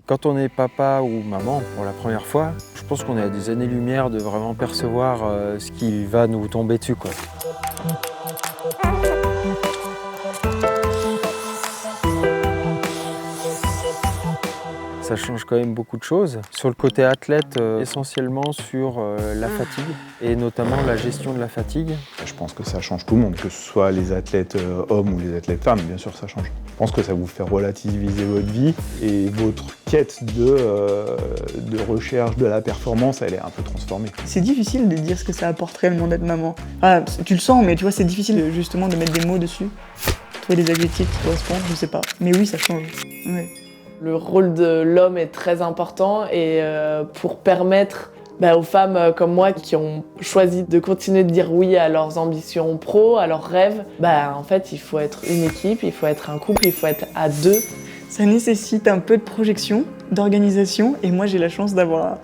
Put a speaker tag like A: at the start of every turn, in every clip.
A: Quand on est papa ou maman pour la première fois, je pense qu'on est à des années-lumière de vraiment percevoir ce qui va nous tomber dessus, quoi. Ça change quand même beaucoup de choses. Sur le côté athlète, essentiellement sur la fatigue et notamment la gestion de la fatigue.
B: Je pense que ça change tout le monde, que ce soit les athlètes hommes ou les athlètes femmes, bien sûr ça change. Je pense que ça vous fait relativiser votre vie et votre quête de recherche de la performance, elle est un peu transformée.
C: C'est difficile de dire ce que ça apporte réellement d'être maman. Ah, tu le sens, mais tu vois, c'est difficile justement de mettre des mots dessus. Trouver des adjectifs qui correspondent, je sais pas. Mais oui, ça change. Ouais.
D: Le rôle de l'homme est très important et pour permettre aux femmes comme moi qui ont choisi de continuer de dire oui à leurs ambitions pro, à leurs rêves, en fait il faut être une équipe, il faut être un couple, il faut être à deux.
C: Ça nécessite un peu de projection, d'organisation et moi j'ai la chance d'avoir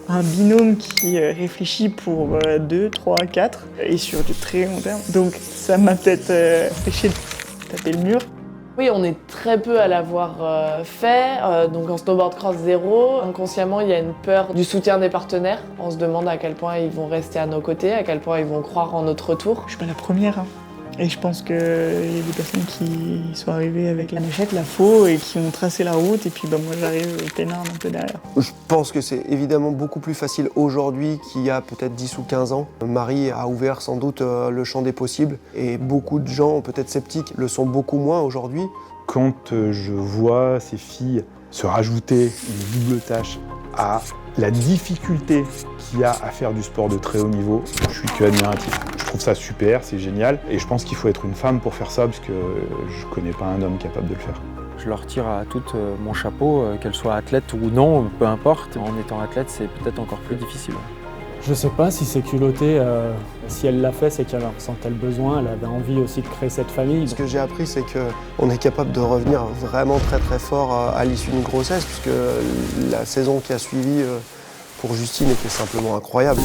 C: un binôme qui réfléchit pour 2, 3, 4 et sur du très long terme. Donc ça m'a peut-être empêché de taper le mur.
D: Oui, on est très peu à l'avoir fait, donc en snowboard cross 0, inconsciemment il y a une peur du soutien des partenaires. On se demande à quel point ils vont rester à nos côtés, à quel point ils vont croire en notre retour.
C: Je suis pas la première, et je pense qu'il y a des personnes qui sont arrivées avec la machette, la faux, et qui ont tracé la route, et puis moi j'arrive peinard un peu derrière.
E: Je pense que c'est évidemment beaucoup plus facile aujourd'hui qu'il y a peut-être 10 ou 15 ans. Marie a ouvert sans doute le champ des possibles, et beaucoup de gens, peut-être sceptiques, le sont beaucoup moins aujourd'hui.
B: Quand je vois ces filles se rajouter une double tâche à la difficulté qu'il y a à faire du sport de très haut niveau, je suis que admiratif. Je trouve ça super, c'est génial, et je pense qu'il faut être une femme pour faire ça, parce que je connais pas un homme capable de le faire.
A: Je leur tire à toutes mon chapeau, qu'elles soient athlètes ou non, peu importe. En étant athlète, c'est peut-être encore plus difficile.
F: Je sais pas si c'est culotté, si elle l'a fait, c'est qu'elle en ressentait le besoin, elle avait envie aussi de créer cette famille.
E: Ce que j'ai appris, c'est qu'on est capable de revenir vraiment très très fort à l'issue d'une grossesse, puisque la saison qui a suivi pour Justine était simplement incroyable.